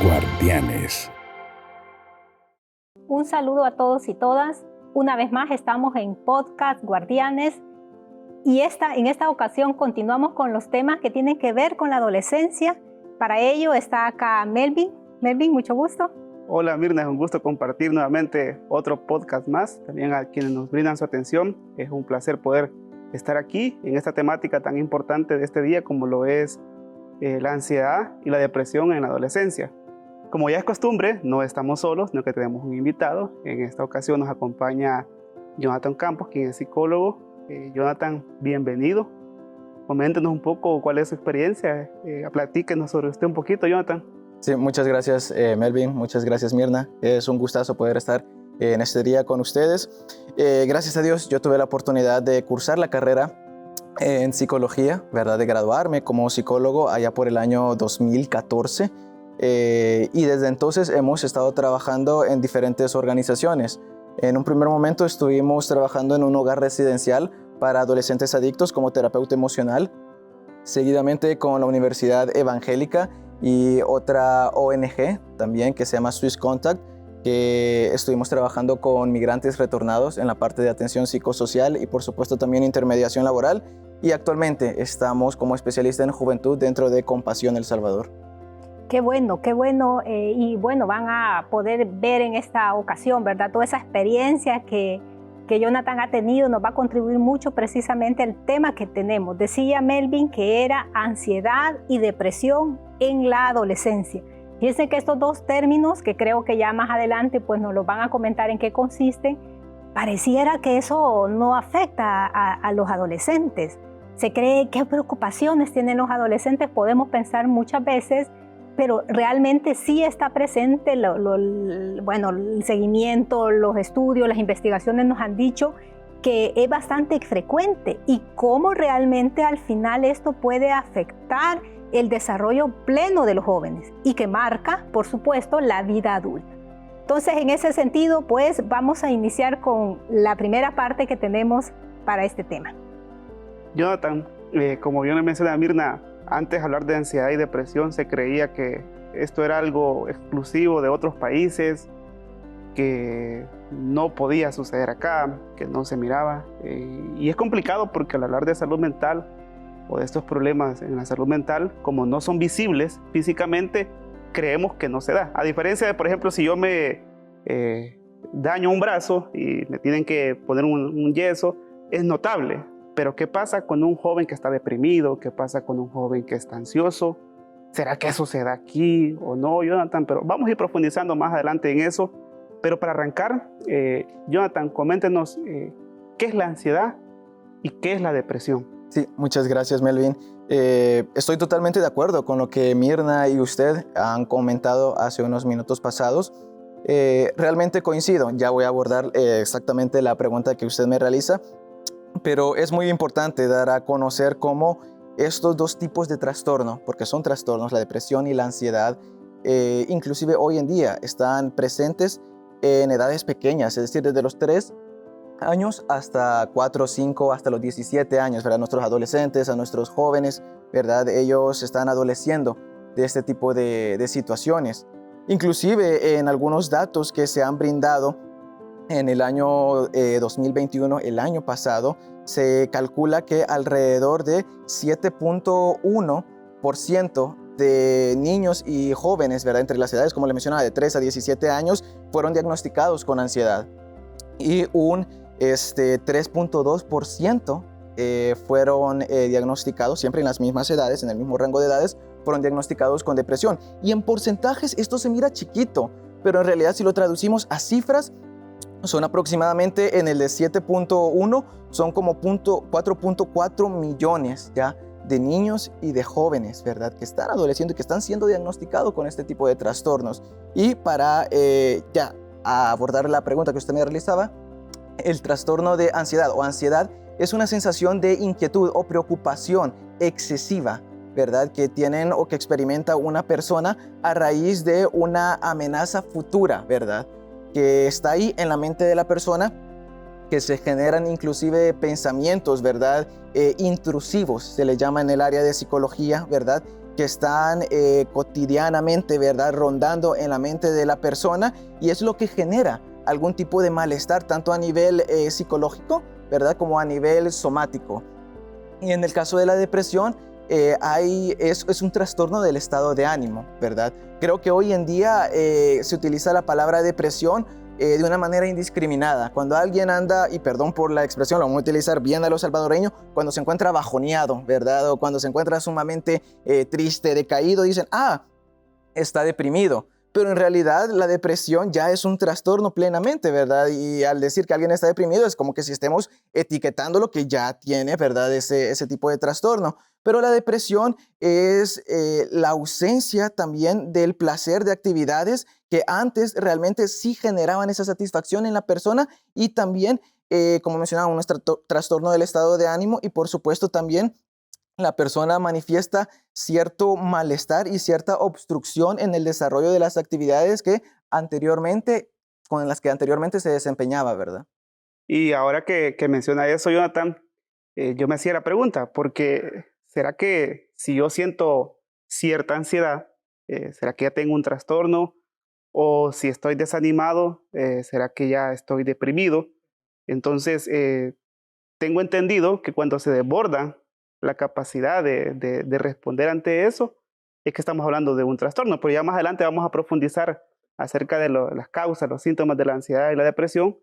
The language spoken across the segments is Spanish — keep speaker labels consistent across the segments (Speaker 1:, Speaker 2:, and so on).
Speaker 1: Guardianes.
Speaker 2: Un saludo a todos y todas. Una vez más estamos en Podcast Guardianes y en esta ocasión continuamos con los temas que tienen que ver con la adolescencia. Para ello está acá Melvin. Melvin, mucho gusto.
Speaker 3: Hola Mirna, es un gusto compartir nuevamente otro podcast más. También a quienes nos brindan su atención. Es un placer poder estar aquí en esta temática tan importante de este día como lo es la ansiedad y la depresión en la adolescencia. Como ya es costumbre, no estamos solos, sino que tenemos un invitado. En esta ocasión nos acompaña Jonathan Campos, quien es psicólogo. Jonathan, bienvenido. Coméntenos un poco cuál es su experiencia. Platíquenos sobre usted un poquito, Jonathan.
Speaker 4: Sí, muchas gracias Melvin, muchas gracias Mirna. Es un gustazo poder estar en este día con ustedes. Gracias a Dios yo tuve la oportunidad de cursar la carrera en psicología, ¿verdad? De graduarme como psicólogo allá por el año 2014. Y desde entonces hemos estado trabajando en diferentes organizaciones. En un primer momento estuvimos trabajando en un hogar residencial para adolescentes adictos como terapeuta emocional, seguidamente con la Universidad Evangélica y otra ONG también que se llama Swiss Contact, que estuvimos trabajando con migrantes retornados en la parte de atención psicosocial y por supuesto también intermediación laboral, y actualmente estamos como especialista en juventud dentro de Compasión El Salvador.
Speaker 2: Qué bueno, y bueno, van a poder ver en esta ocasión, ¿verdad? Toda esa experiencia que Jonathan ha tenido nos va a contribuir mucho precisamente al tema que tenemos. Decía Melvin que era ansiedad y depresión en la adolescencia. Fíjense que estos dos términos, que creo que ya más adelante pues nos los van a comentar en qué consisten, pareciera que eso no afecta a los adolescentes. Se cree qué preocupaciones tienen los adolescentes, podemos pensar muchas veces, pero realmente sí está presente, el seguimiento, los estudios, las investigaciones nos han dicho que es bastante frecuente y cómo realmente al final esto puede afectar el desarrollo pleno de los jóvenes y que marca, por supuesto, la vida adulta. Entonces, en ese sentido, pues vamos a iniciar con la primera parte que tenemos para este tema.
Speaker 3: Jonathan, como bien le mencionaba Mirna, antes de hablar de ansiedad y depresión se creía que esto era algo exclusivo de otros países, que no podía suceder acá, que no se miraba. Y es complicado porque al hablar de salud mental o de estos problemas en la salud mental, como no son visibles físicamente, creemos que no se da. A diferencia de, por ejemplo, si yo me daño un brazo y me tienen que poner un yeso, es notable. Pero ¿qué pasa con un joven que está deprimido? ¿Qué pasa con un joven que está ansioso? ¿Será que eso se da aquí o no, Jonathan? Pero vamos a ir profundizando más adelante en eso. Pero para arrancar, Jonathan, coméntenos qué es la ansiedad y qué es la depresión.
Speaker 4: Sí, muchas gracias Melvin. Estoy totalmente de acuerdo con lo que Mirna y usted han comentado hace unos minutos pasados. Realmente coincido. Ya voy a abordar exactamente la pregunta que usted me realiza. Pero es muy importante dar a conocer cómo estos dos tipos de trastorno, porque son trastornos, la depresión y la ansiedad, inclusive hoy en día están presentes en edades pequeñas, es decir, desde los 3 años hasta 4, 5, hasta los 17 años, ¿verdad? Nuestros adolescentes, a nuestros jóvenes, ¿verdad? Ellos están adoleciendo de este tipo de situaciones. Inclusive en algunos datos que se han brindado, en el año 2021, el año pasado, se calcula que alrededor de 7.1% de niños y jóvenes, ¿verdad? Entre las edades, como le mencionaba, de 3 a 17 años, fueron diagnosticados con ansiedad. Y un 3.2% fueron diagnosticados, siempre en las mismas edades, en el mismo rango de edades, fueron diagnosticados con depresión. Y en porcentajes esto se mira chiquito, pero en realidad si lo traducimos a cifras, son aproximadamente en el de 7.1, son como 4.4 millones ya de niños y de jóvenes, ¿verdad? Que están adoleciendo y que están siendo diagnosticados con este tipo de trastornos. Y para ya abordar la pregunta que usted me realizaba, el trastorno de ansiedad o ansiedad es una sensación de inquietud o preocupación excesiva, ¿verdad? Que tienen o que experimenta una persona a raíz de una amenaza futura, ¿verdad? Que está ahí en la mente de la persona, que se generan inclusive pensamientos, ¿verdad? Intrusivos, se le llama en el área de psicología, ¿verdad? que están cotidianamente, ¿verdad?, rondando en la mente de la persona, y es lo que genera algún tipo de malestar, tanto a nivel psicológico, ¿verdad?, como a nivel somático. Y en el caso de la depresión, es un trastorno del estado de ánimo, ¿verdad? Creo que hoy en día se utiliza la palabra depresión de una manera indiscriminada. Cuando alguien anda, y perdón por la expresión, lo vamos a utilizar bien a los salvadoreños, cuando se encuentra bajoneado, ¿verdad? O cuando se encuentra sumamente triste, decaído, dicen, está deprimido. Pero en realidad la depresión ya es un trastorno plenamente, ¿verdad? Y al decir que alguien está deprimido es como que si estemos etiquetando lo que ya tiene, ¿verdad? Ese tipo de trastorno. Pero la depresión es la ausencia también del placer de actividades que antes realmente sí generaban esa satisfacción en la persona, y también, como mencionaba, un trastorno del estado de ánimo, y por supuesto también la persona manifiesta cierto malestar y cierta obstrucción en el desarrollo de las actividades con las que anteriormente se desempeñaba, ¿verdad?
Speaker 3: Y ahora que menciona eso, Jonathan, yo me hacía la pregunta, porque ¿será que si yo siento cierta ansiedad, será que ya tengo un trastorno? O si estoy desanimado, ¿será que ya estoy deprimido? Entonces, tengo entendido que cuando se desborda la capacidad de responder ante eso, es que estamos hablando de un trastorno, pero ya más adelante vamos a profundizar acerca de las causas, los síntomas de la ansiedad y la depresión,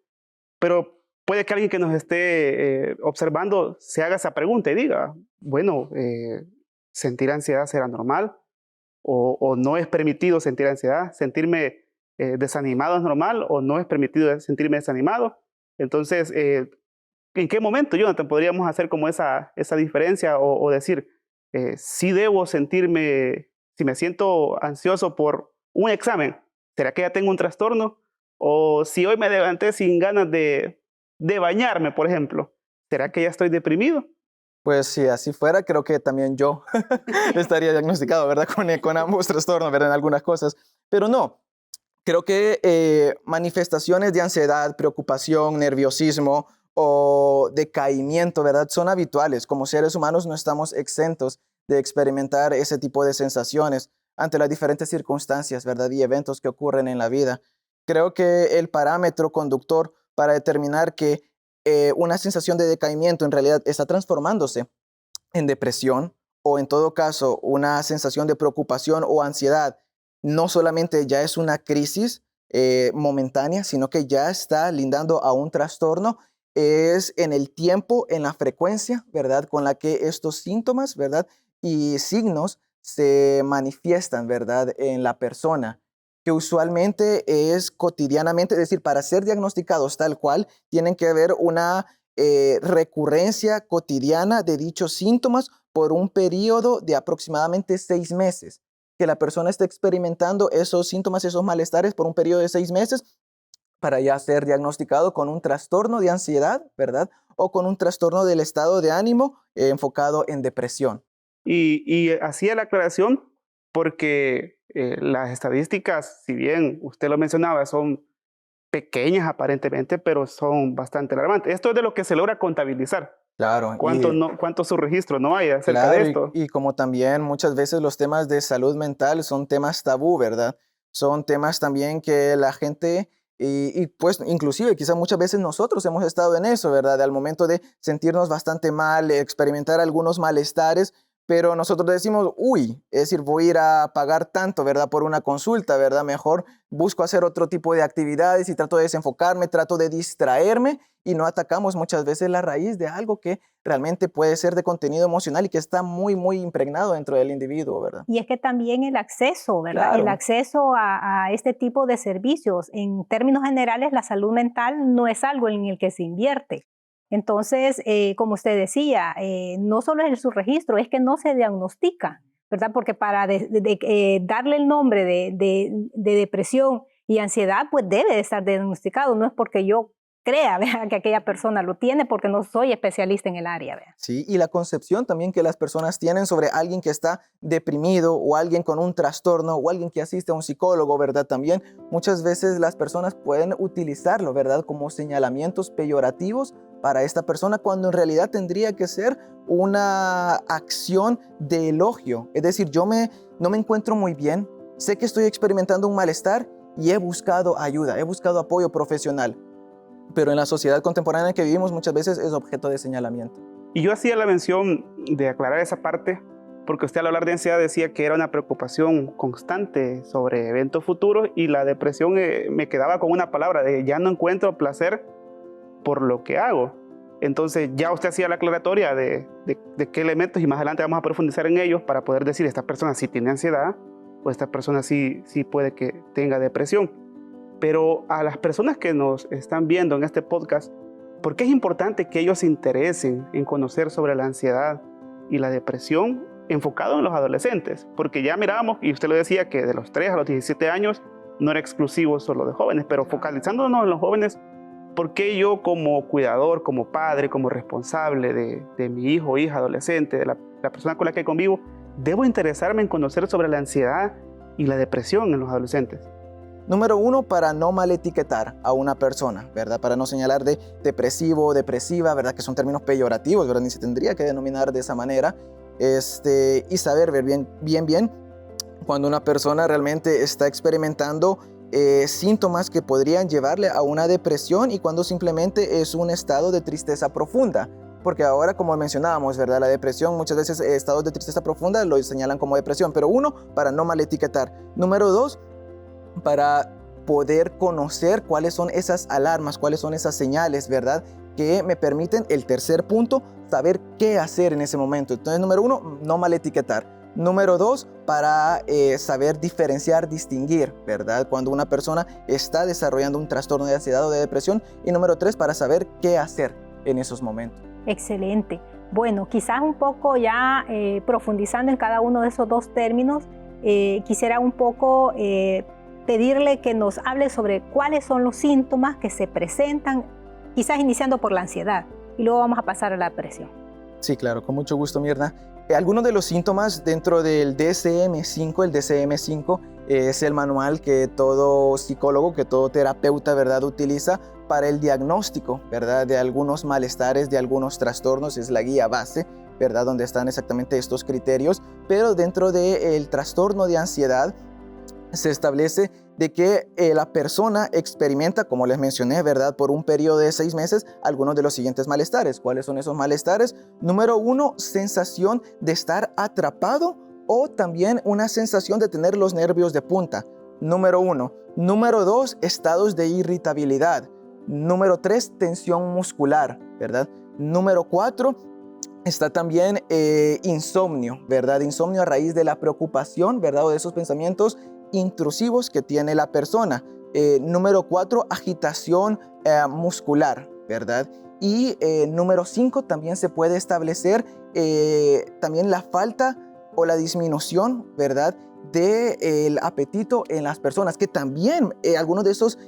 Speaker 3: pero puede que alguien que nos esté observando se haga esa pregunta y diga, bueno, ¿sentir ansiedad será normal? O no es permitido sentir ansiedad? ¿Sentirme desanimado es normal o no es permitido sentirme desanimado? Entonces, ¿en qué momento, Jonathan, podríamos hacer como esa diferencia o decir, si debo sentirme, si me siento ansioso por un examen, ¿será que ya tengo un trastorno? O si hoy me levanté sin ganas de bañarme, por ejemplo, ¿será que ya estoy deprimido?
Speaker 4: Pues si así fuera, creo que también yo estaría diagnosticado, ¿verdad? Con ambos trastornos, ¿verdad? En algunas cosas. Pero no, creo que manifestaciones de ansiedad, preocupación, nerviosismo o decaimiento, ¿verdad?, son habituales. Como seres humanos no estamos exentos de experimentar ese tipo de sensaciones ante las diferentes circunstancias, ¿verdad?, y eventos que ocurren en la vida. Creo que el parámetro conductor para determinar que una sensación de decaimiento en realidad está transformándose en depresión, o en todo caso una sensación de preocupación o ansiedad, no solamente ya es una crisis momentánea, sino que ya está lindando a un trastorno, es en el tiempo, en la frecuencia, ¿verdad?, con la que estos síntomas, ¿verdad?, y signos se manifiestan, ¿verdad?, en la persona, que usualmente es cotidianamente, es decir, para ser diagnosticados tal cual, tienen que haber una recurrencia cotidiana de dichos síntomas por un periodo de aproximadamente 6 meses. Que la persona esté experimentando esos síntomas, esos malestares por un periodo de 6 meses para ya ser diagnosticado con un trastorno de ansiedad, ¿verdad? O con un trastorno del estado de ánimo enfocado en depresión.
Speaker 3: Y hacía la aclaración porque las estadísticas, si bien usted lo mencionaba, son pequeñas aparentemente, pero son bastante alarmantes. Esto es de lo que se logra contabilizar.
Speaker 4: Claro,
Speaker 3: ¿Cuánto su registro no hay acerca de
Speaker 4: claro,
Speaker 3: esto?
Speaker 4: y como también muchas veces los temas de salud mental son temas tabú, ¿verdad? Son temas también que la gente, y pues inclusive quizás muchas veces nosotros hemos estado en eso, ¿verdad? Al momento de sentirnos bastante mal, experimentar algunos malestares, pero nosotros decimos, uy, es decir, voy a ir a pagar tanto, ¿verdad? Por una consulta, ¿verdad? Mejor busco hacer otro tipo de actividades y trato de desenfocarme, trato de distraerme, y no atacamos muchas veces la raíz de algo que realmente puede ser de contenido emocional y que está muy, muy impregnado dentro del individuo, ¿verdad?
Speaker 2: Y es que también el acceso, ¿verdad? El
Speaker 4: Claro,
Speaker 2: acceso a este tipo de servicios, en términos generales, la salud mental no es algo en el que se invierte. Entonces, como usted decía, no solo es su registro, es que no se diagnostica, ¿verdad? Porque para darle el nombre de depresión y ansiedad, pues debe de estar diagnosticado. No es porque yo crea, ¿verdad?, que aquella persona lo tiene, porque no soy especialista en el área, ¿verdad?
Speaker 4: sí, y la concepción también que las personas tienen sobre alguien que está deprimido o alguien con un trastorno o alguien que asiste a un psicólogo, ¿verdad? También muchas veces las personas pueden utilizarlo, ¿verdad? Como señalamientos peyorativos para esta persona cuando en realidad tendría que ser una acción de elogio. Es decir, no me encuentro muy bien, sé que estoy experimentando un malestar y he buscado ayuda, he buscado apoyo profesional. Pero en la sociedad contemporánea en que vivimos muchas veces es objeto de señalamiento.
Speaker 3: Y yo hacía la mención de aclarar esa parte porque usted al hablar de ansiedad decía que era una preocupación constante sobre eventos futuros y la depresión me quedaba con una palabra de ya no encuentro placer por lo que hago. Entonces ya usted hacía la aclaratoria de qué elementos y más adelante vamos a profundizar en ellos para poder decir esta persona sí tiene ansiedad o esta persona sí puede que tenga depresión. Pero a las personas que nos están viendo en este podcast, ¿por qué es importante que ellos se interesen en conocer sobre la ansiedad y la depresión enfocado en los adolescentes? Porque ya mirábamos, y usted lo decía, que de los 3 a los 17 años no era exclusivo solo de jóvenes, pero focalizándonos en los jóvenes, ¿por qué yo como cuidador, como padre, como responsable de mi hijo o hija adolescente, de la persona con la que convivo, debo interesarme en conocer sobre la ansiedad y la depresión en los adolescentes?
Speaker 4: Número 1, para no mal etiquetar a una persona, ¿verdad? Para no señalar de depresivo o depresiva, ¿verdad? Que son términos peyorativos, ¿verdad? Ni se tendría que denominar de esa manera. Y saber ver bien cuando una persona realmente está experimentando síntomas que podrían llevarle a una depresión y cuando simplemente es un estado de tristeza profunda. Porque ahora, como mencionábamos, ¿verdad? La depresión, muchas veces estados de tristeza profunda lo señalan como depresión. Pero 1, para no mal etiquetar. Número 2, para poder conocer cuáles son esas alarmas, cuáles son esas señales, ¿verdad? Que me permiten, el tercer punto, saber qué hacer en ese momento. Entonces, número 1, no mal etiquetar. Número 2, para saber diferenciar, distinguir, ¿verdad? Cuando una persona está desarrollando un trastorno de ansiedad o de depresión. Y número 3, para saber qué hacer en esos momentos.
Speaker 2: Excelente. Bueno, quizás un poco ya profundizando en cada uno de esos dos términos, quisiera un poco pedirle que nos hable sobre cuáles son los síntomas que se presentan, quizás iniciando por la ansiedad, y luego vamos a pasar a la depresión.
Speaker 4: Sí, claro, con mucho gusto, Mirna. Algunos de los síntomas dentro del DSM-5, el DSM-5 es el manual que todo psicólogo, que todo terapeuta, ¿verdad?, utiliza para el diagnóstico, ¿verdad?, de algunos malestares, de algunos trastornos, es la guía base, ¿verdad?, donde están exactamente estos criterios, pero dentro del trastorno de ansiedad se establece de que la persona experimenta, como les mencioné, ¿verdad?, por un periodo de 6 meses, algunos de los siguientes malestares. ¿Cuáles son esos malestares? Número 1, sensación de estar atrapado o también una sensación de tener los nervios de punta. Número 1. Número 2, estados de irritabilidad. Número 3, tensión muscular, ¿verdad? Número 4, está también insomnio, ¿verdad? Insomnio a raíz de la preocupación, ¿verdad?, o de esos pensamientos intrusivos que tiene la persona. Número 4, agitación muscular, ¿verdad? Y número 5, también se puede establecer también la falta o la disminución, ¿verdad?, del apetito en las personas, que también algunos de esos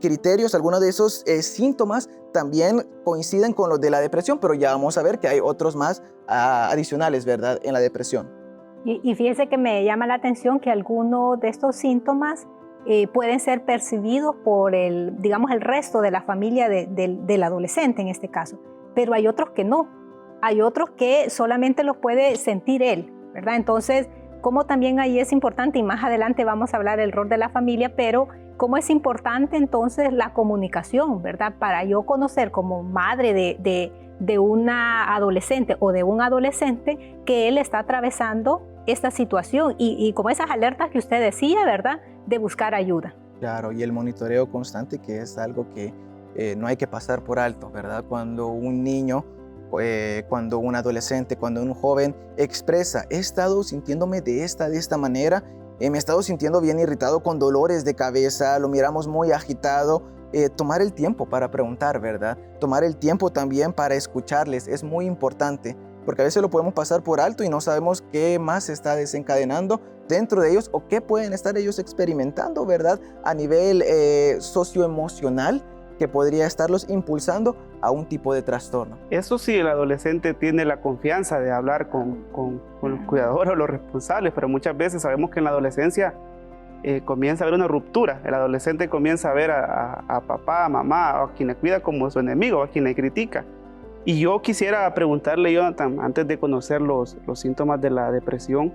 Speaker 4: criterios, algunos de esos síntomas también coinciden con los de la depresión, pero ya vamos a ver que hay otros más adicionales, ¿verdad?, en la depresión.
Speaker 2: Y fíjese que me llama la atención que algunos de estos síntomas pueden ser percibidos por el resto de la familia del adolescente en este caso, pero hay otros que no, hay otros que solamente los puede sentir él, ¿verdad? Entonces, como también ahí es importante, y más adelante vamos a hablar del rol de la familia, pero cómo es importante entonces la comunicación, ¿verdad? Para yo conocer como madre de una adolescente o de un adolescente que él está atravesando esta situación y como esas alertas que usted decía, ¿verdad?, de buscar ayuda.
Speaker 4: Claro, y el monitoreo constante, que es algo que no hay que pasar por alto, ¿verdad? Cuando un niño, cuando un adolescente, cuando un joven expresa, he estado sintiéndome de esta manera, me he estado sintiendo bien irritado, con dolores de cabeza, lo miramos muy agitado, tomar el tiempo para preguntar, ¿verdad? Tomar el tiempo también para escucharles es muy importante, porque a veces lo podemos pasar por alto y no sabemos qué más se está desencadenando dentro de ellos o qué pueden estar ellos experimentando, ¿verdad?, a nivel socioemocional, que podría estarlos impulsando a un tipo de trastorno.
Speaker 3: Eso sí, el adolescente tiene la confianza de hablar con los cuidadores o los responsables, pero muchas veces sabemos que en la adolescencia comienza a haber una ruptura. El adolescente comienza a ver a papá, a mamá, o a quien le cuida como su enemigo, a quien le critica. Y yo quisiera preguntarle, Jonathan, antes de conocer los síntomas de la depresión,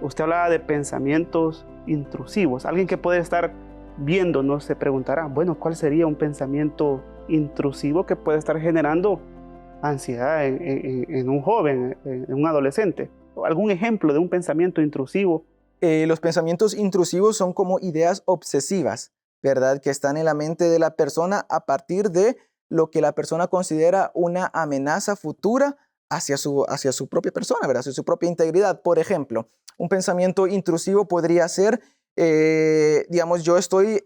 Speaker 3: usted hablaba de pensamientos intrusivos. Alguien que puede estar viéndonos se preguntará, bueno, ¿cuál sería un pensamiento intrusivo que puede estar generando ansiedad en un joven, en un adolescente? ¿Algún ejemplo de un pensamiento intrusivo?
Speaker 4: Los pensamientos intrusivos son como ideas obsesivas, ¿verdad? Que están en la mente de la persona a partir de lo que la persona considera una amenaza futura hacia su propia persona, ¿verdad? Hacia su propia integridad. Por ejemplo, un pensamiento intrusivo podría ser, digamos, yo estoy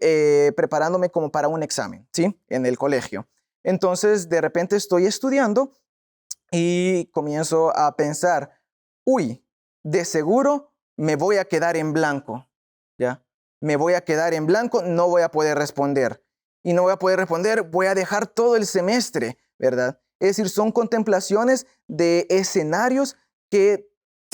Speaker 4: preparándome como para un examen, ¿sí? En el colegio. Entonces, de repente estoy estudiando y comienzo a pensar, uy, de seguro me voy a quedar en blanco, ¿ya? Me voy a quedar en blanco, no voy a poder responder. Y no voy a poder responder, voy a dejar todo el semestre, ¿verdad? Es decir, son contemplaciones de escenarios que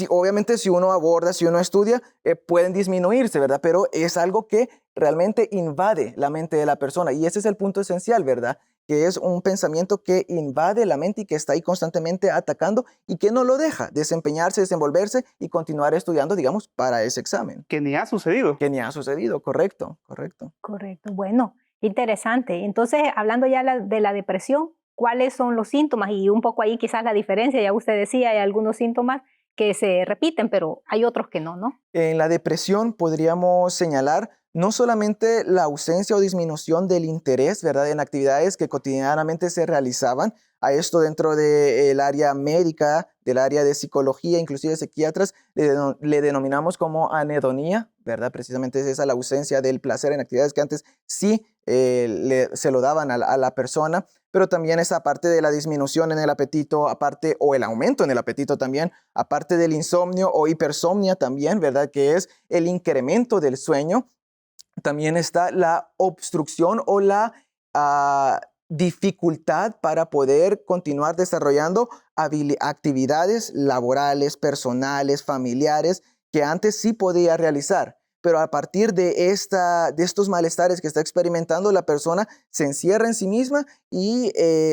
Speaker 4: obviamente si uno aborda, si uno estudia, pueden disminuirse, ¿verdad? Pero es algo que realmente invade la mente de la persona. Y ese es el punto esencial, ¿verdad? Que es un pensamiento que invade la mente y que está ahí constantemente atacando y que no lo deja desempeñarse, desenvolverse y continuar estudiando, digamos, para ese examen.
Speaker 3: Que ni ha sucedido.
Speaker 4: Que ni ha sucedido, correcto, correcto.
Speaker 2: Correcto. Bueno, interesante. Entonces, hablando ya de la depresión, ¿cuáles son los síntomas? Y un poco ahí quizás la diferencia, ya usted decía, hay algunos síntomas que se repiten, pero hay otros que no, ¿no?
Speaker 4: En la depresión podríamos señalar no solamente la ausencia o disminución del interés, ¿verdad?, en actividades que cotidianamente se realizaban, a esto dentro del área médica, del área de psicología, inclusive psiquiatras, le denominamos como anhedonía, ¿verdad? Precisamente es esa la ausencia del placer en actividades que antes sí se lo daban a la persona, pero también esa parte de la disminución en el apetito, aparte, o el aumento en el apetito también, aparte del insomnio o hipersomnia también, ¿verdad?, que es el incremento del sueño. También está la obstrucción o la dificultad para poder continuar desarrollando actividades laborales, personales, familiares, que antes sí podía realizar. Pero a partir de estos malestares que está experimentando, la persona se encierra en sí misma y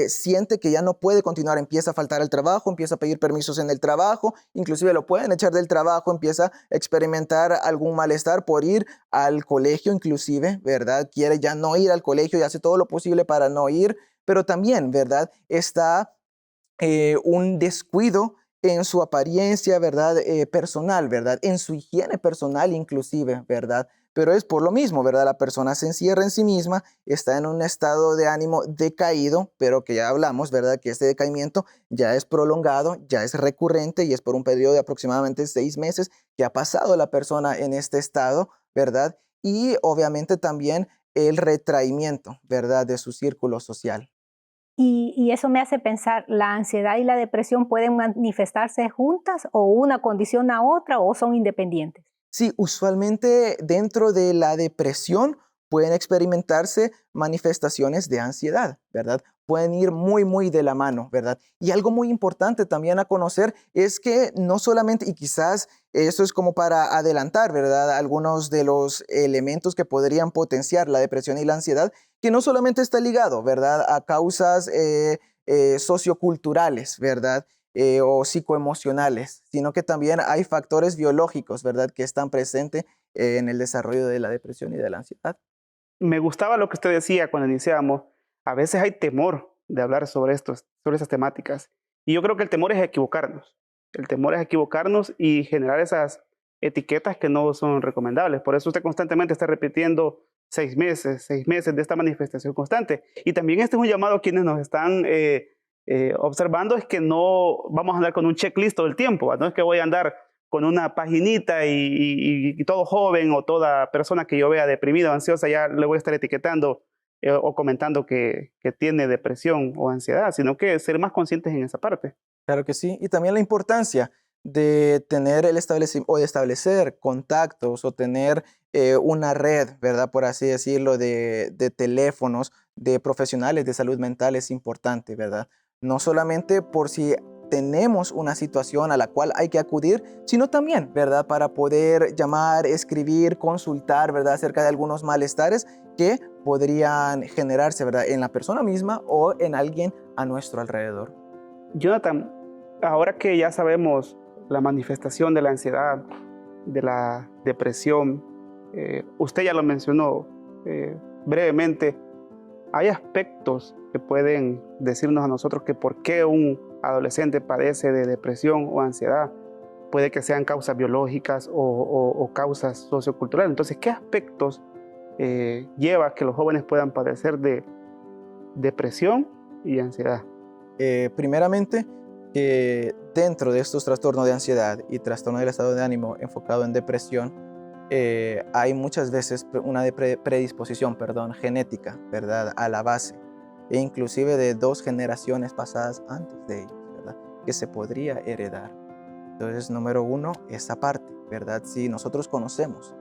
Speaker 4: siente que ya no puede continuar. Empieza a faltar al trabajo, empieza a pedir permisos en el trabajo, inclusive lo pueden echar del trabajo, empieza a experimentar algún malestar por ir al colegio inclusive, ¿verdad? Quiere ya no ir al colegio y hace todo lo posible para no ir, pero también, ¿verdad?, está un descuido en su apariencia, ¿verdad?, personal, ¿verdad?, en su higiene personal inclusive, ¿verdad? Pero es por lo mismo, ¿verdad? La persona se encierra en sí misma, está en un estado de ánimo decaído, pero que ya hablamos, ¿verdad?, que este decaimiento ya es prolongado, ya es recurrente y es por un periodo de aproximadamente 6 meses que ha pasado la persona en este estado, ¿verdad? Y obviamente también el retraimiento, ¿verdad?, de su círculo social.
Speaker 2: Y eso me hace pensar, ¿la ansiedad y la depresión pueden manifestarse juntas o una condiciona a otra o son independientes?
Speaker 4: Sí, usualmente dentro de la depresión pueden experimentarse manifestaciones de ansiedad, ¿verdad? Pueden ir muy, muy de la mano, ¿verdad? Y algo muy importante también a conocer es que no solamente, y quizás eso es como para adelantar, ¿verdad?, algunos de los elementos que podrían potenciar la depresión y la ansiedad, que no solamente está ligado, ¿verdad?, a causas socioculturales, ¿verdad?, o psicoemocionales, sino que también hay factores biológicos, ¿verdad?, que están presentes en el desarrollo de la depresión y de la ansiedad.
Speaker 3: Me gustaba lo que usted decía cuando iniciamos. A veces hay temor de hablar sobre esas temáticas. Y yo creo que el temor es equivocarnos. El temor es equivocarnos y generar esas etiquetas que no son recomendables. Por eso usted constantemente está repitiendo 6 meses de esta manifestación constante. Y también este es un llamado a quienes nos están observando, es que no vamos a andar con un checklist todo el tiempo, ¿va? No es que voy a andar con una paginita y todo joven o toda persona que yo vea deprimida o ansiosa ya le voy a estar etiquetando o comentando que tiene depresión o ansiedad, sino que ser más conscientes en esa parte.
Speaker 4: Claro que sí. Y también la importancia de tener o de establecer contactos o tener una red, ¿verdad?, por así decirlo, de teléfonos de profesionales de salud mental es importante, ¿verdad? No solamente por si tenemos una situación a la cual hay que acudir, sino también, ¿verdad?, para poder llamar, escribir, consultar, ¿verdad?, acerca de algunos malestares que podrían generarse, ¿verdad?, en la persona misma o en alguien a nuestro alrededor.
Speaker 3: Jonathan, ahora que ya sabemos la manifestación de la ansiedad, de la depresión, usted ya lo mencionó brevemente, ¿hay aspectos que pueden decirnos a nosotros que por qué un adolescente padece de depresión o ansiedad? Puede que sean causas biológicas o causas socioculturales. Entonces, ¿qué aspectos lleva a que los jóvenes puedan padecer de depresión y ansiedad?
Speaker 4: Primeramente, dentro de estos trastornos de ansiedad y trastorno del estado de ánimo enfocado en depresión, hay muchas veces una predisposición, genética, ¿verdad?, a la base, e inclusive de 2 generaciones pasadas antes de ellos, ¿verdad?, que se podría heredar. Entonces, número 1, esa parte, ¿verdad? Si nosotros conocemos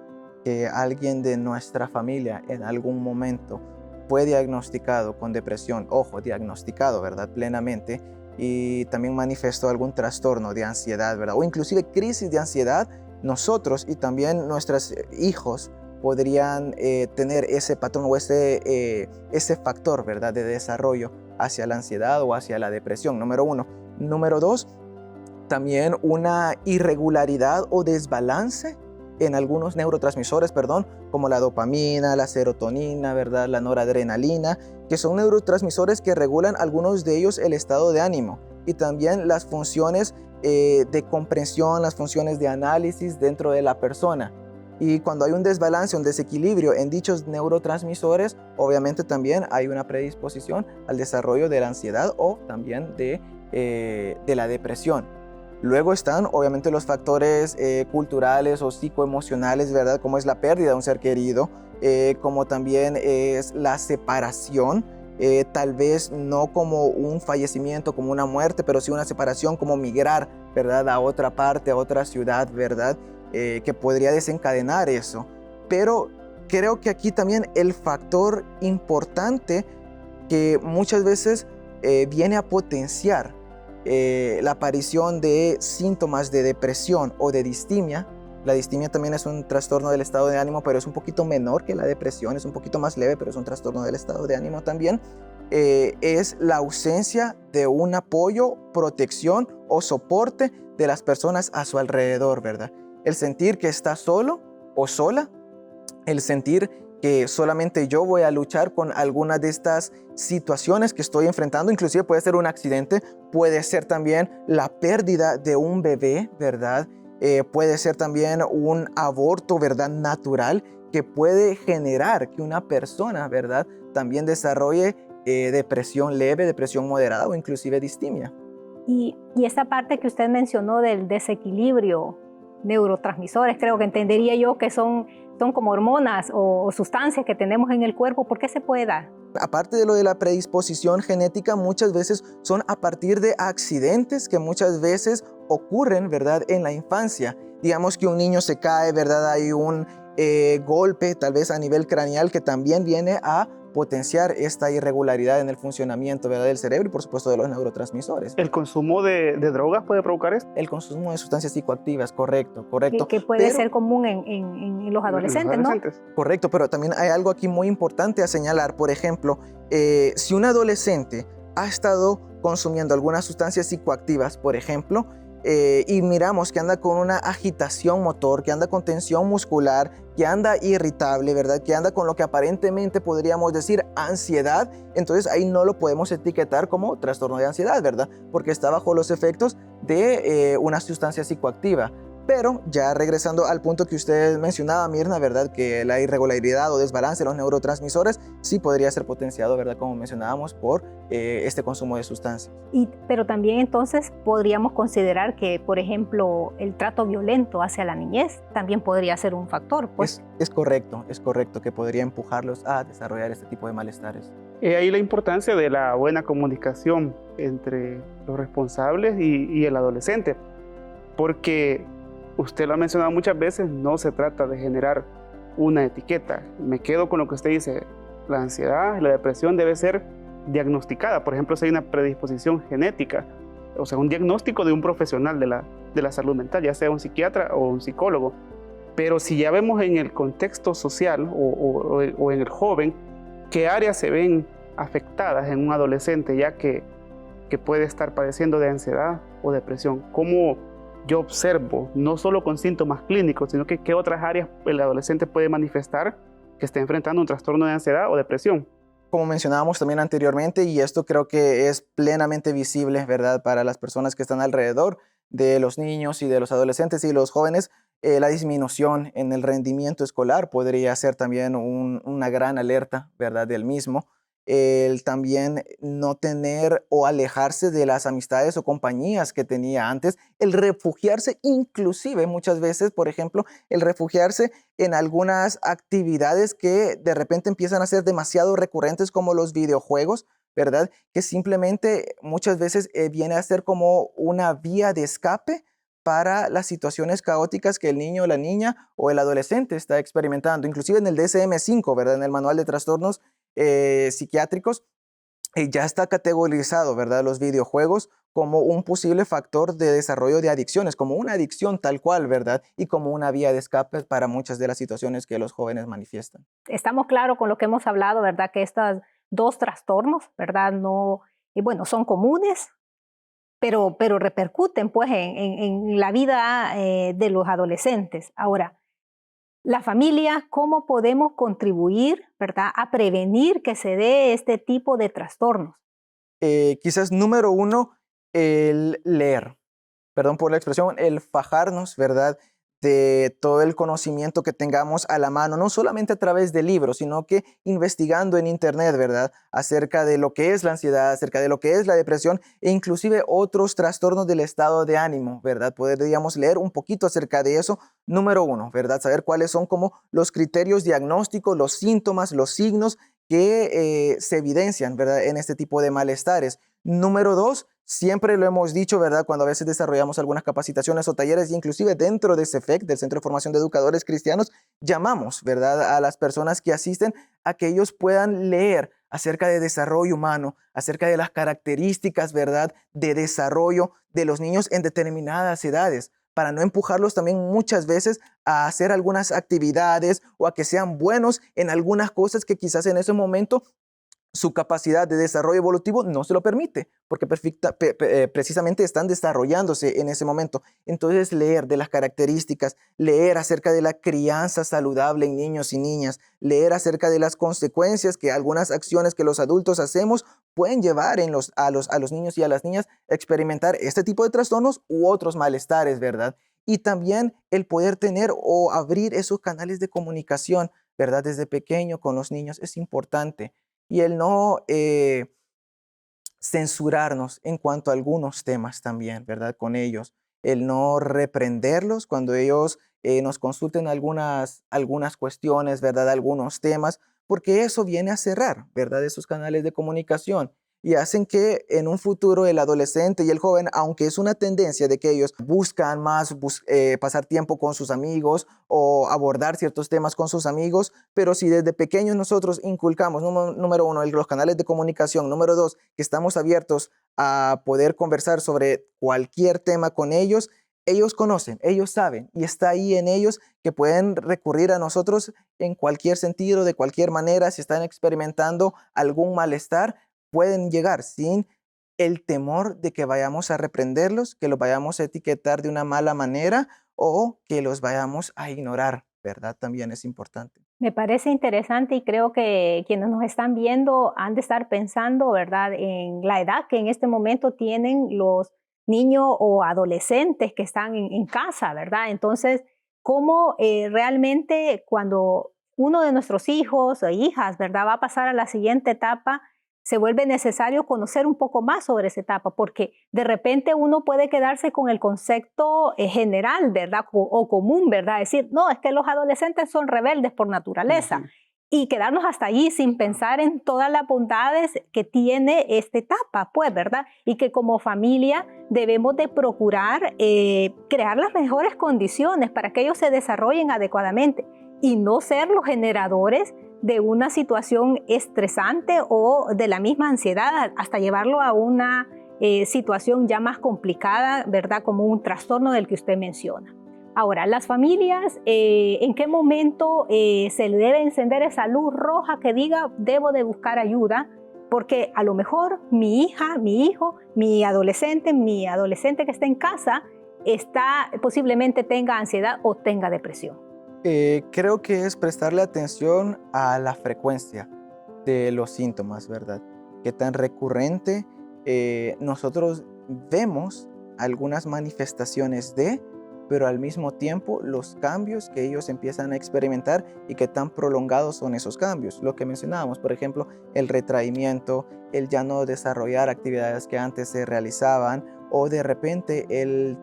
Speaker 4: que alguien de nuestra familia en algún momento fue diagnosticado con depresión, ojo, diagnosticado, ¿verdad?, plenamente, y también manifestó algún trastorno de ansiedad, ¿verdad?, o inclusive crisis de ansiedad, nosotros y también nuestros hijos podrían tener ese patrón o ese factor, ¿verdad?, de desarrollo hacia la ansiedad o hacia la depresión, número 1. Número 2, también una irregularidad o desbalance en algunos neurotransmisores, como la dopamina, la serotonina, ¿verdad?, la noradrenalina, que son neurotransmisores que regulan algunos de ellos el estado de ánimo y también las funciones de comprensión, las funciones de análisis dentro de la persona. Y cuando hay un desbalance, un desequilibrio en dichos neurotransmisores, obviamente también hay una predisposición al desarrollo de la ansiedad o también de la depresión. Luego están obviamente los factores culturales o psicoemocionales, ¿verdad?, como es la pérdida de un ser querido, como también es la separación, tal vez no como un fallecimiento, como una muerte, pero sí una separación, como migrar, ¿verdad?, a otra parte, a otra ciudad, ¿verdad?, que podría desencadenar eso. Pero creo que aquí también el factor importante que muchas veces viene a potenciar la aparición de síntomas de depresión o de distimia. La distimia también es un trastorno del estado de ánimo, pero es un poquito menor que la depresión, es un poquito más leve, pero es un trastorno del estado de ánimo también. Es la ausencia de un apoyo, protección o soporte de las personas a su alrededor, ¿verdad? El sentir que está solo o sola, el sentir que solamente yo voy a luchar con alguna de estas situaciones que estoy enfrentando, inclusive puede ser un accidente, puede ser también la pérdida de un bebé, ¿verdad? Puede ser también un aborto, ¿verdad?, natural, que puede generar que una persona, ¿verdad?, también desarrolle depresión leve, depresión moderada o inclusive distimia.
Speaker 2: Y esa parte que usted mencionó del desequilibrio, neurotransmisores, creo que entendería yo que son como hormonas o sustancias que tenemos en el cuerpo. ¿Por qué se puede dar?
Speaker 4: Aparte de lo de la predisposición genética, muchas veces son a partir de accidentes que muchas veces ocurren, ¿verdad?, en la infancia. Digamos que un niño se cae, ¿verdad?, hay un golpe tal vez a nivel craneal que también viene a potenciar esta irregularidad en el funcionamiento, ¿verdad?, del cerebro y por supuesto de los neurotransmisores.
Speaker 3: ¿El consumo de drogas puede provocar esto?
Speaker 4: El consumo de sustancias psicoactivas, correcto.
Speaker 2: Que puede ser común en los adolescentes, ¿no?
Speaker 4: Correcto, pero también hay algo aquí muy importante a señalar. Por ejemplo, si un adolescente ha estado consumiendo algunas sustancias psicoactivas, por ejemplo, y miramos que anda con una agitación motor, que anda con tensión muscular, que anda irritable, ¿verdad?, que anda con lo que aparentemente podríamos decir ansiedad, entonces ahí no lo podemos etiquetar como trastorno de ansiedad, ¿verdad?, porque está bajo los efectos de una sustancia psicoactiva. Pero ya regresando al punto que usted mencionaba, Mirna, ¿verdad?, que la irregularidad o desbalance de los neurotransmisores sí podría ser potenciado, ¿verdad?, como mencionábamos, por este consumo de sustancias.
Speaker 2: Pero también entonces podríamos considerar que, por ejemplo, el trato violento hacia la niñez también podría ser un factor, pues.
Speaker 4: Es correcto que podría empujarlos a desarrollar este tipo de malestares.
Speaker 3: Ahí la importancia de la buena comunicación entre los responsables y el adolescente, porque usted lo ha mencionado muchas veces, no se trata de generar una etiqueta. Me quedo con lo que usted dice, la ansiedad y la depresión debe ser diagnosticada. Por ejemplo, si hay una predisposición genética, o sea, un diagnóstico de un profesional de la salud mental, ya sea un psiquiatra o un psicólogo. Pero si ya vemos en el contexto social o en el joven, qué áreas se ven afectadas en un adolescente, ya que que puede estar padeciendo de ansiedad o depresión? ¿Cómo yo observo, no solo con síntomas clínicos, sino que qué otras áreas el adolescente puede manifestar que esté enfrentando un trastorno de ansiedad o depresión?
Speaker 4: Como mencionábamos también anteriormente, y esto creo que es plenamente visible, ¿verdad?, para las personas que están alrededor de los niños y de los adolescentes y los jóvenes, la disminución en el rendimiento escolar podría ser también una gran alerta, ¿verdad?, del mismo. El también no tener o alejarse de las amistades o compañías que tenía antes, el refugiarse inclusive muchas veces, por ejemplo, el refugiarse en algunas actividades que de repente empiezan a ser demasiado recurrentes como los videojuegos, ¿verdad? Que simplemente muchas veces viene a ser como una vía de escape para las situaciones caóticas que el niño, la niña o el adolescente está experimentando. Inclusive en el DSM-5, ¿verdad? En el Manual de Trastornos Psiquiátricos, ya está categorizado, ¿verdad?, los videojuegos como un posible factor de desarrollo de adicciones, como una adicción tal cual, ¿verdad? Y como una vía de escape para muchas de las situaciones que los jóvenes manifiestan.
Speaker 2: Estamos claros con lo que hemos hablado, ¿verdad? Que estos dos trastornos, ¿verdad? No, y bueno, son comunes, pero repercuten pues en la vida de los adolescentes. Ahora, la familia, ¿cómo podemos contribuir, ¿verdad?, a prevenir que se dé este tipo de trastornos?
Speaker 4: Quizás número uno, el leer. Perdón por la expresión, el fajarnos, ¿verdad?, de todo el conocimiento que tengamos a la mano, no solamente a través de libros, sino que investigando en internet, ¿verdad?, acerca de lo que es la ansiedad, acerca de lo que es la depresión e inclusive otros trastornos del estado de ánimo, ¿verdad? Podríamos leer un poquito acerca de eso. Número uno, ¿verdad? Saber cuáles son como los criterios diagnósticos, los síntomas, los signos que se evidencian, ¿verdad?, en este tipo de malestares. Número dos, siempre lo hemos dicho, ¿verdad?, cuando a veces desarrollamos algunas capacitaciones o talleres, inclusive dentro de CEFEC, del Centro de Formación de Educadores Cristianos, llamamos, ¿verdad?, a las personas que asisten a que ellos puedan leer acerca de desarrollo humano, acerca de las características, ¿verdad?, de desarrollo de los niños en determinadas edades, para no empujarlos también muchas veces a hacer algunas actividades o a que sean buenos en algunas cosas que quizás en ese momento su capacidad de desarrollo evolutivo no se lo permite, porque precisamente están desarrollándose en ese momento. Entonces, leer de las características, leer acerca de la crianza saludable en niños y niñas, leer acerca de las consecuencias que algunas acciones que los adultos hacemos pueden llevar a los niños y a las niñas a experimentar este tipo de trastornos u otros malestares, ¿verdad? Y también el poder tener o abrir esos canales de comunicación, ¿verdad? Desde pequeño con los niños es importante. Y el no censurarnos en cuanto a algunos temas también, ¿verdad? Con ellos. El no reprenderlos cuando ellos nos consulten algunas cuestiones, ¿verdad? Algunos temas, porque eso viene a cerrar, ¿verdad? Esos canales de comunicación y hacen que en un futuro el adolescente y el joven, aunque es una tendencia de que ellos buscan más pasar tiempo con sus amigos o abordar ciertos temas con sus amigos, pero si desde pequeños nosotros inculcamos, número uno, los canales de comunicación, número dos, que estamos abiertos a poder conversar sobre cualquier tema con ellos, ellos conocen, ellos saben y está ahí en ellos que pueden recurrir a nosotros en cualquier sentido, de cualquier manera, si están experimentando algún malestar, pueden llegar sin el temor de que vayamos a reprenderlos, que los vayamos a etiquetar de una mala manera o que los vayamos a ignorar, ¿verdad? También es importante.
Speaker 2: Me parece interesante y creo que quienes nos están viendo han de estar pensando, ¿verdad?, en la edad que en este momento tienen los niños o adolescentes que están en casa, ¿verdad? Entonces, ¿cómo realmente cuando uno de nuestros hijos o hijas, ¿verdad?, va a pasar a la siguiente etapa, se vuelve necesario conocer un poco más sobre esa etapa? Porque de repente uno puede quedarse con el concepto general, ¿verdad? O común, ¿verdad? Decir, no, es que los adolescentes son rebeldes por naturaleza.
Speaker 3: Ujú.
Speaker 2: Y quedarnos hasta allí sin pensar en todas las bondades que tiene esta etapa, pues, ¿verdad? Y que como familia debemos de procurar crear las mejores condiciones para que ellos se desarrollen adecuadamente y no ser los generadores de una situación estresante o de la misma ansiedad, hasta llevarlo a una situación ya más complicada, ¿verdad? Como un trastorno del que usted menciona. Ahora, las familias, ¿en qué momento se le debe encender esa luz roja que diga debo de buscar ayuda porque a lo mejor mi hija, mi hijo, mi adolescente que está en casa, posiblemente tenga ansiedad o tenga depresión.
Speaker 4: Creo que es prestarle atención a la frecuencia de los síntomas, ¿verdad? Qué tan recurrente nosotros vemos algunas manifestaciones pero al mismo tiempo los cambios que ellos empiezan a experimentar y qué tan prolongados son esos cambios. Lo que mencionábamos, por ejemplo, el retraimiento, el ya no desarrollar actividades que antes se realizaban, o de repente el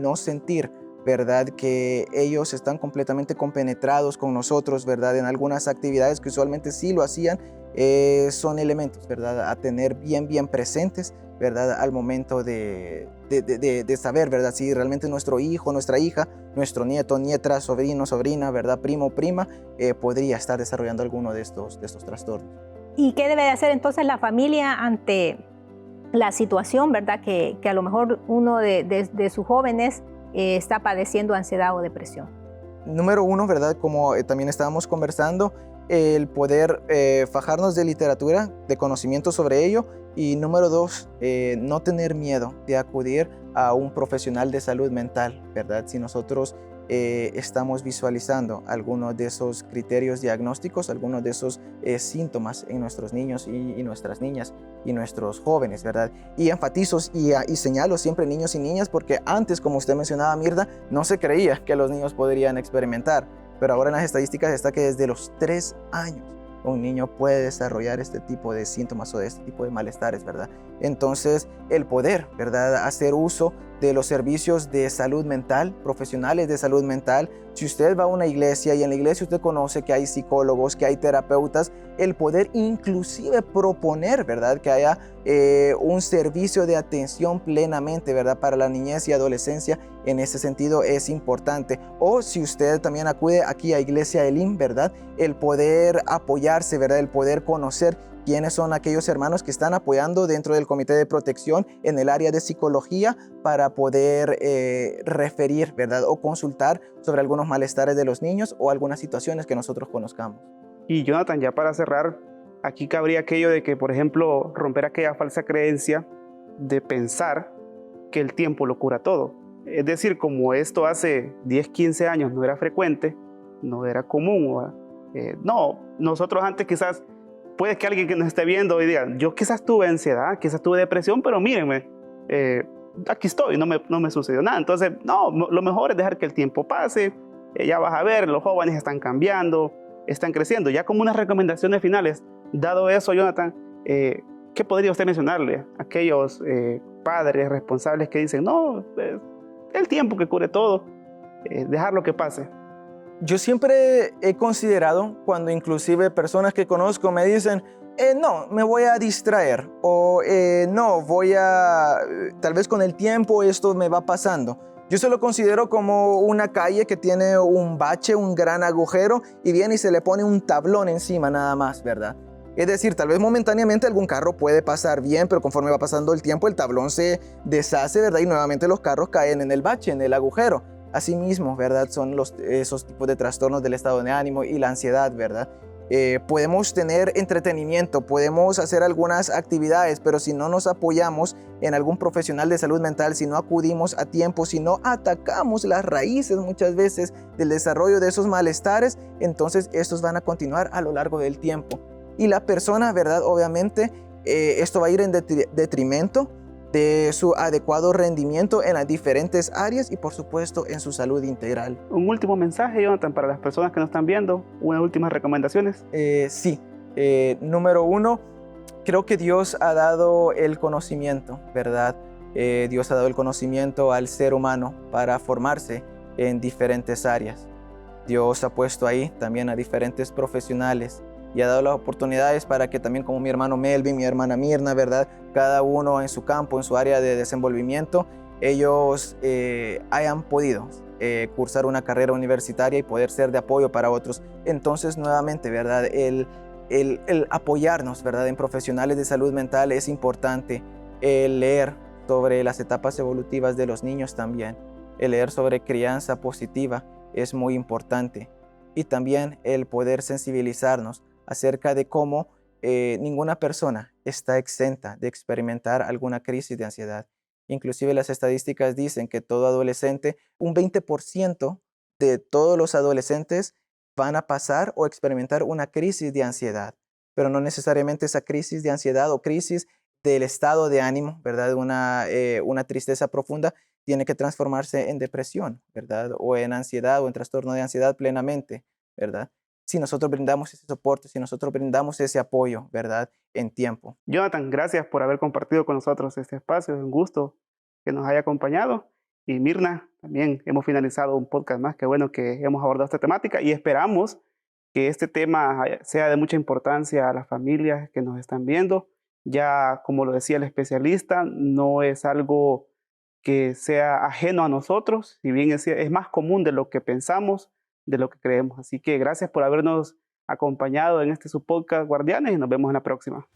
Speaker 4: no sentir, ¿verdad? Que ellos están completamente compenetrados con nosotros, ¿verdad? En algunas actividades que usualmente sí lo hacían, son elementos, ¿verdad? A tener bien presentes, ¿verdad? Al momento de saber, ¿verdad? Si realmente nuestro hijo, nuestra hija, nuestro nieto, nieta, sobrino, sobrina, ¿verdad? Primo, prima, podría estar desarrollando alguno de estos trastornos.
Speaker 2: ¿Y qué debe de hacer entonces la familia ante la situación, ¿verdad? Que a lo mejor uno de sus jóvenes está padeciendo ansiedad o depresión?
Speaker 4: Número uno, ¿verdad? Como también estábamos conversando, el poder fajarnos de literatura, de conocimiento sobre ello. Y número dos, no tener miedo de acudir a un profesional de salud mental, ¿verdad? Si nosotros estamos visualizando algunos de esos criterios diagnósticos, algunos de esos síntomas en nuestros niños y nuestras niñas y nuestros jóvenes, ¿verdad? Y enfatizo y señalo siempre niños y niñas porque antes, como usted mencionaba, Mirna, no se creía que los niños podrían experimentar, pero ahora en las estadísticas está que desde los 3 años un niño puede desarrollar este tipo de síntomas o de este tipo de malestares, ¿verdad? Entonces, el poder, ¿verdad? Hacer uso de los servicios de salud mental, profesionales de salud mental. Si usted va a una iglesia y en la iglesia usted conoce que hay psicólogos, que hay terapeutas, el poder inclusive proponer, ¿verdad? Que haya un servicio de atención plenamente, ¿verdad? Para la niñez y adolescencia, en ese sentido es importante. O si usted también acude aquí a Iglesia Elim, ¿verdad? El poder apoyarse, ¿verdad? El poder conocer quiénes son aquellos hermanos que están apoyando dentro del comité de protección en el área de psicología para poder referir, ¿verdad? O consultar sobre algunos malestares de los niños o algunas situaciones que nosotros conozcamos.
Speaker 3: Y Jonathan, ya para cerrar, aquí cabría aquello de que, por ejemplo, romper aquella falsa creencia de pensar que el tiempo lo cura todo. Es decir, como esto hace 10, 15 años no era frecuente, no era común, no, nosotros antes quizás, puede que alguien que nos esté viendo hoy diga, yo quizás tuve ansiedad, quizás tuve depresión, pero mírenme, aquí estoy, no me sucedió nada. Entonces, no, lo mejor es dejar que el tiempo pase, ya vas a ver, los jóvenes están cambiando, están creciendo. Ya como unas recomendaciones finales, dado eso, Jonathan, ¿qué podría usted mencionarle a aquellos padres responsables que dicen, no, el tiempo que cure todo, dejarlo que pase?
Speaker 4: Yo siempre he considerado, cuando inclusive personas que conozco me dicen, no, me voy a distraer, o no, tal vez con el tiempo esto me va pasando. Yo se lo considero como una calle que tiene un bache, un gran agujero, y viene y se le pone un tablón encima nada más, ¿verdad? Es decir, tal vez momentáneamente algún carro puede pasar bien, pero conforme va pasando el tiempo, el tablón se deshace, ¿verdad? Y nuevamente los carros caen en el bache, en el agujero. Asimismo, ¿verdad? Son esos tipos de trastornos del estado de ánimo y la ansiedad, ¿verdad? Podemos tener entretenimiento, podemos hacer algunas actividades, pero si no nos apoyamos en algún profesional de salud mental, si no acudimos a tiempo, si no atacamos las raíces muchas veces del desarrollo de esos malestares, entonces estos van a continuar a lo largo del tiempo. Y la persona, ¿verdad? Obviamente, esto va a ir en detrimento de su adecuado rendimiento en las diferentes áreas y por supuesto en su salud integral.
Speaker 3: Un último mensaje, Jonathan, para las personas que nos están viendo, unas últimas recomendaciones.
Speaker 4: Sí, número uno, creo que Dios ha dado el conocimiento, ¿verdad? Dios ha dado el conocimiento al ser humano para formarse en diferentes áreas. Dios ha puesto ahí también a diferentes profesionales y ha dado las oportunidades para que también, como mi hermano Melvin, mi hermana Mirna, ¿verdad? Cada uno en su campo, en su área de desenvolvimiento, ellos hayan podido cursar una carrera universitaria y poder ser de apoyo para otros. Entonces, nuevamente, ¿verdad? El apoyarnos, ¿verdad? En profesionales de salud mental es importante. El leer sobre las etapas evolutivas de los niños también. El leer sobre crianza positiva es muy importante. Y también el poder sensibilizarnos acerca de cómo ninguna persona está exenta de experimentar alguna crisis de ansiedad. Inclusive las estadísticas dicen que todo adolescente, un 20% de todos los adolescentes van a pasar o experimentar una crisis de ansiedad, pero no necesariamente esa crisis de ansiedad o crisis del estado de ánimo, ¿verdad? Una tristeza profunda tiene que transformarse en depresión, ¿verdad? O en ansiedad o en trastorno de ansiedad plenamente, ¿verdad? Si nosotros brindamos ese soporte, si nosotros brindamos ese apoyo, ¿verdad? En tiempo.
Speaker 3: Jonathan, gracias por haber compartido con nosotros este espacio. Es un gusto que nos haya acompañado. Y Mirna, también hemos finalizado un podcast más. Qué bueno que hemos abordado esta temática y esperamos que este tema sea de mucha importancia a las familias que nos están viendo. Ya, como lo decía el especialista, no es algo que sea ajeno a nosotros, si bien es más común de lo que pensamos, de lo que creemos. Así que gracias por habernos acompañado en este su podcast Guardianes y nos vemos en la próxima.